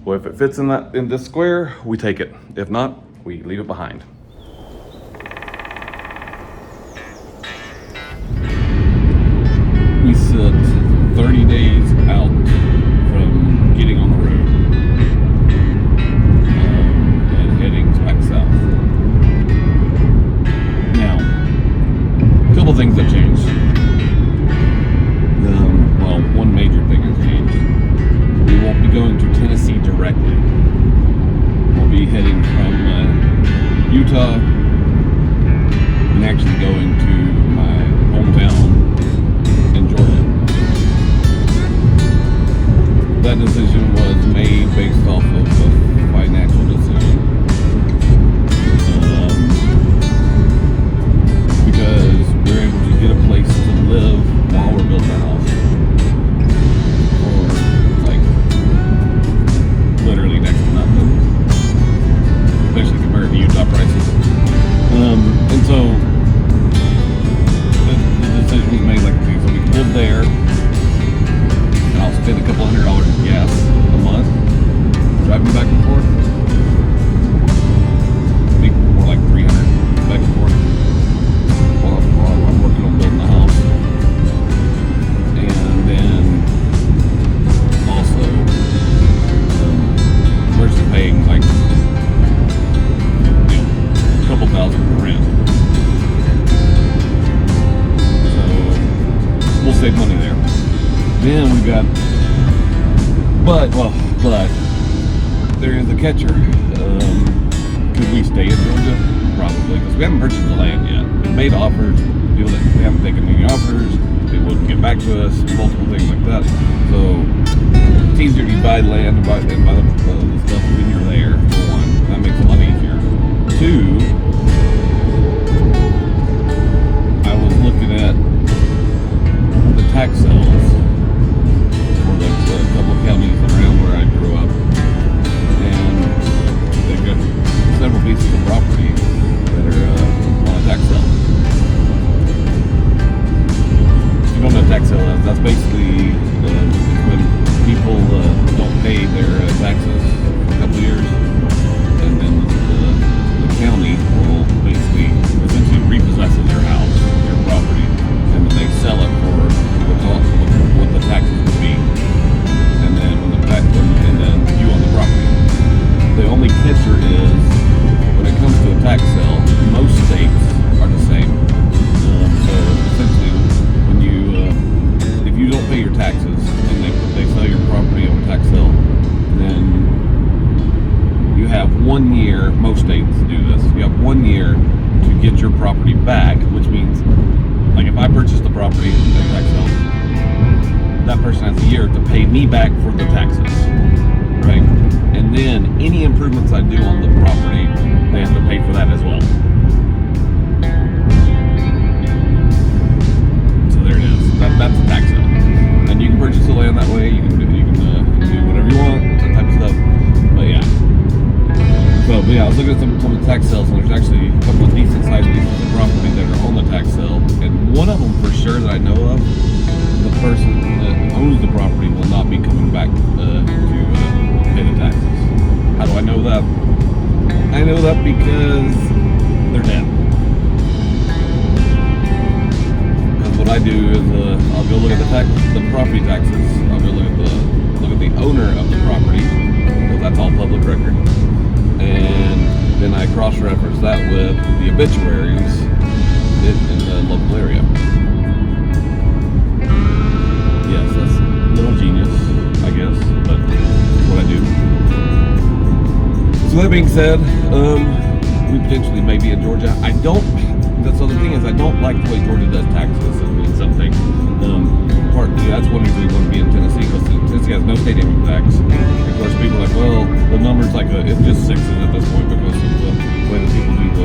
Well, if it fits in this square, we take it. If not, we leave it behind. We sit 30 days out from getting on the road and heading back south. Now, a couple things have changed. Well, one major thing has changed. We won't be going to Tennessee directly. We'll be heading from Utah and actually going to my hometown in Georgia. That decision was made based off of a financial decision. Because we're able to get a place to live while we're building a house. For like literally next to nothing. Especially compared to Utah prices. And so the decision was made like so we can live there, and I'll spend a couple $100 in gas a month driving back and forth. I think more like $300 back and forth while I'm working on building the house. And then also versus paying like a couple thousand for rent. We'll save money there. Then we've got, but there is a catcher. Could we stay in Georgia? Probably, because we haven't purchased the land yet. We've made offers, people that we haven't taken any offers, they wouldn't get back to us, multiple things like that. So it's easier to buy land and buy the stuff when you're there, for one. That makes it a lot easier. Two, I was looking at tax sales for a couple of counties around where I grew up, and they've got several pieces of property that are on a tax sale. If you don't know what a tax sale is, that's basically when people don't pay their taxes for a couple of years, and then the county will basically essentially repossesses your house, your property, and then they sell it for what the taxes would be, and then and then you own the property. The only catcher is when it comes to a tax sale, most states are the same. So essentially, when if you don't pay your taxes and they sell your property on a tax sale, then you have 1 year. Most states do this. You have 1 year to get your property back, which means, like if I purchase the property at a tax sale, that person has a year to pay me back for the taxes, right? And then any improvements I do on the property, they have to pay for that as well. So there it is. That's a tax sale, and you can purchase the land that way. You can do whatever you want, that type of stuff. But yeah. But yeah, I was looking at some of the tax sales, and there's actually a couple of decent sized pieces of property that are on the tax sale, and one of them for sure that I know of, the person that owns the property will not be coming back to pay the taxes. How do I know that? I know that because they're dead. Because what I do is I'll go look at the property taxes. I'll go look at the owner of the property, because that's all public record, and then I cross-reference that with the obituaries in the local area. Yes, that's a little genius, I guess, but that's what I do. So that being said, we potentially may be in Georgia. That's the other thing is I don't like the way Georgia does taxes in some things. Partly that's one reason we want to be in Tennessee, because Tennessee has no state income tax. Of course, people are like, well, the number's like it's just sixes at this point because of the way that people do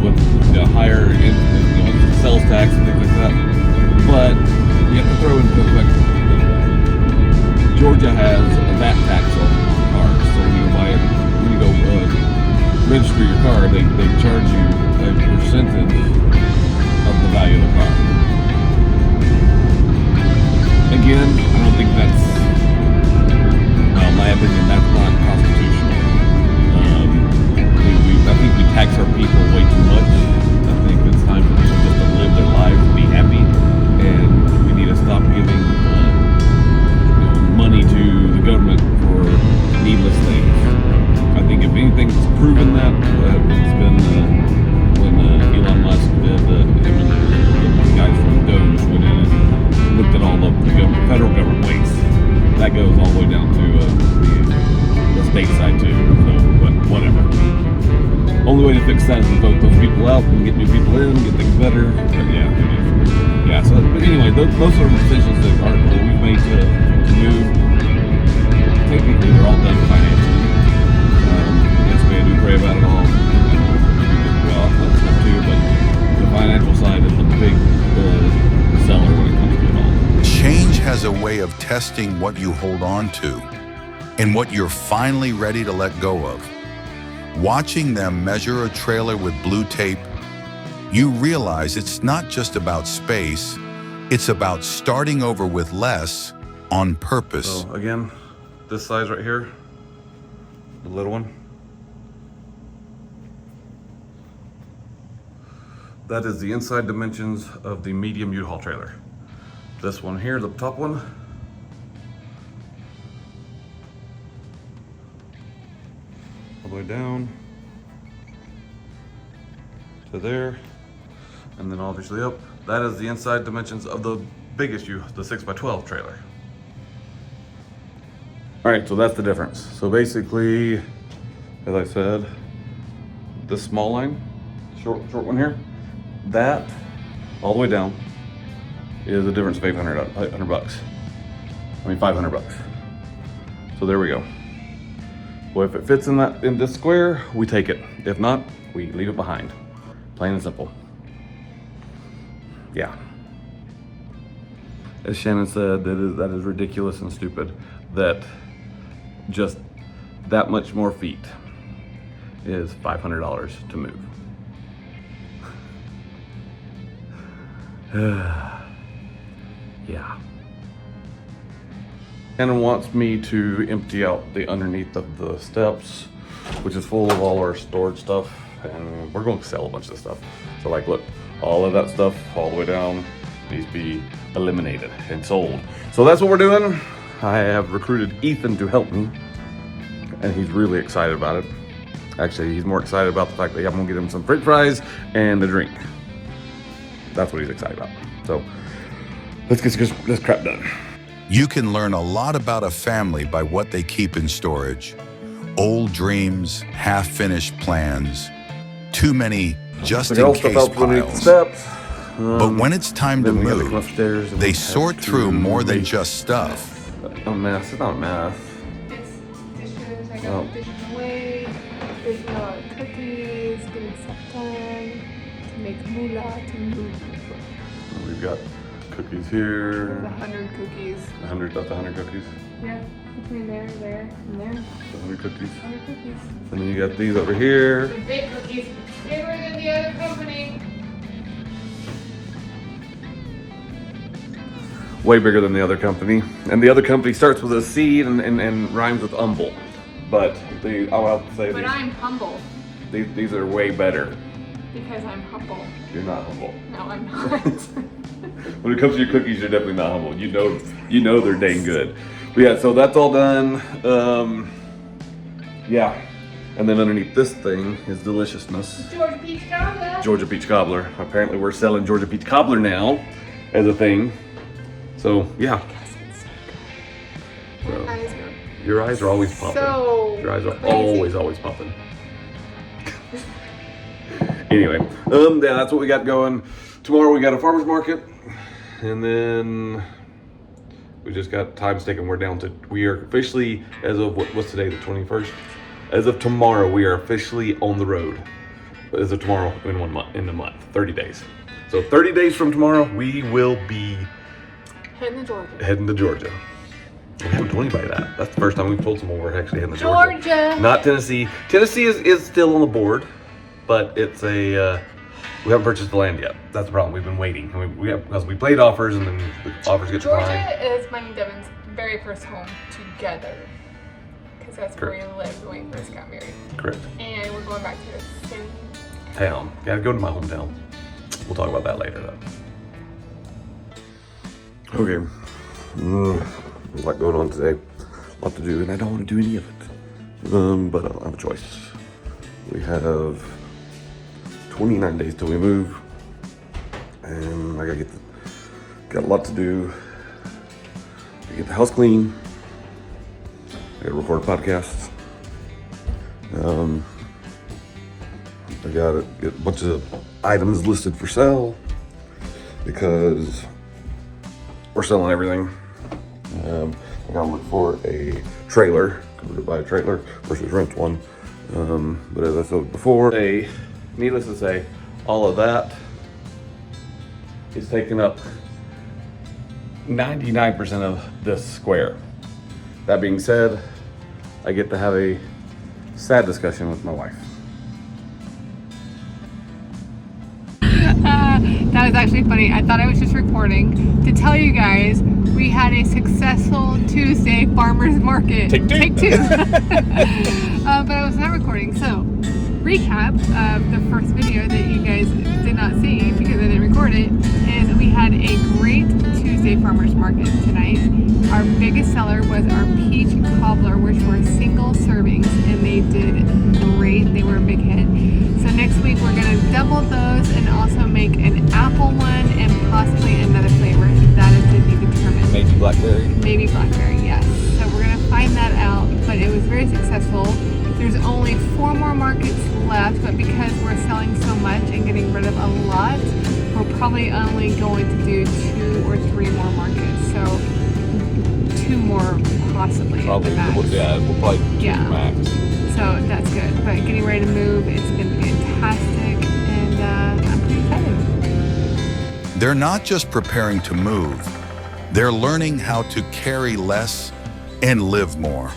with the higher sales tax and things like that. But you have to throw into effect Georgia has a VAT tax on cars. So when you buy it, when you go register your car, they charge you a percentage of the value of the car. Again, I don't think that's, well, in my opinion, that's only way to fix that is to vote those people out and get new people in, get things better. But yeah. So, but anyway, those are decisions that we've made to move. Technically, they're all done financially. Yes, we do pray about it all. Well, that's stuff too, but the financial side is the big seller when it comes to it all. Change has a way of testing what you hold on to and what you're finally ready to let go of. Watching them measure a trailer with blue tape, you realize it's not just about space, it's about starting over with less on purpose. So again, this size right here, the little one, that is the inside dimensions of the medium U-Haul trailer. This one here, the top one, all the way down to there, and then obviously up. That is the inside dimensions of the biggest the 6x12 trailer. All right, so that's the difference. So basically, as I said, this small line, short one here, that all the way down is a difference of $800 bucks. I mean, $500 bucks. So there we go. Well, if it fits in this square, we take it. If not, we leave it behind. Plain and simple. Yeah. As Shannon said, that is ridiculous and stupid that just that much more feet is $500 to move. Yeah. Shannon wants me to empty out the underneath of the steps, which is full of all our stored stuff, and we're going to sell a bunch of stuff. So like, look, all of that stuff all the way down needs to be eliminated and sold. So that's what we're doing. I have recruited Ethan to help me, and he's really excited about it. Actually, he's more excited about the fact that I'm gonna get him some french fries and a drink. That's what he's excited about. So let's get this crap done. You can learn a lot about a family by what they keep in storage. Old dreams, half-finished plans, too many just-in-case piles. But when it's time to move, they sort through more than just stuff. A mess. It's not a mess. It's dishes. I got dishes away. There's cookies, getting stuff done, to make moolah, to move. We've got cookies here. There's 100 cookies. 100, that's 100 cookies. Yeah, between there, and there. 100 cookies. 100 cookies. And then you got these over here. The big cookies, bigger than the other company. Way bigger than the other company. And the other company starts with a C and rhymes with humble. But I'll have to say But I'm humble these are way better. because I'm humble. You're not humble. No, I'm not. When it comes to your cookies, you're definitely not humble. You know they're dang good. But yeah, so that's all done. Yeah. And then underneath this thing is deliciousness. Georgia Peach Cobbler. Georgia Peach Cobbler. Apparently we're selling Georgia Peach Cobbler now as a thing. So yeah. So, your eyes are always popping. Your eyes are always popping. Anyway, yeah, that's what we got going. Tomorrow we got a farmer's market, and then we just got time taken. We are officially, as of what's today, the 21st. As of tomorrow, we are officially on the road. As of tomorrow, in a month, 30 days. So 30 days from tomorrow, we will be heading to Georgia. We haven't told anybody that. That's the first time we've told someone we're actually heading to Georgia. Not Tennessee. Tennessee is still on the board, but it's we haven't purchased the land yet. That's the problem. We've been waiting. Because we played offers and then the offers get declined. Georgia is mine and Devin's very first home together. Because that's where we lived when we first got married. Correct. And we're going back to the same town. Yeah, go to my hometown. We'll talk about that later though. Okay. There's a lot going on today. A lot to do, and I don't want to do any of it. But I don't have a choice. We have 29 days till we move, and I got a lot to do. I get the house clean. I gotta record podcasts. I gotta get a bunch of items listed for sale because we're selling everything. I gotta look for a trailer. We're gonna buy a trailer versus rent one. But as I said before, needless to say, all of that is taking up 99% of this square. That being said, I get to have a sad discussion with my wife. That was actually funny. I thought I was just recording to tell you guys we had a successful Tuesday farmers market. Take two. But I was not recording. So, recap of the first video that you guys did not see because I didn't record it is we had a great Tuesday farmers market tonight. Our biggest seller was our peach cobbler, which were single servings, and they did great. They were a big hit. So next week we're gonna double those and also make an apple one and possibly another flavor. That is to be determined. Maybe blackberry. Maybe blackberry, yes. So we're gonna find that out, but it was very successful. There's only 4 more markets left, but because we're selling so much and getting rid of a lot, we're probably only going to do 2 or 3 more markets. So 2 more possibly. Probably, at the max. we'll probably do Yeah. the max. So that's good. But getting ready to move, it's been fantastic, and I'm pretty excited. They're not just preparing to move, they're learning how to carry less and live more.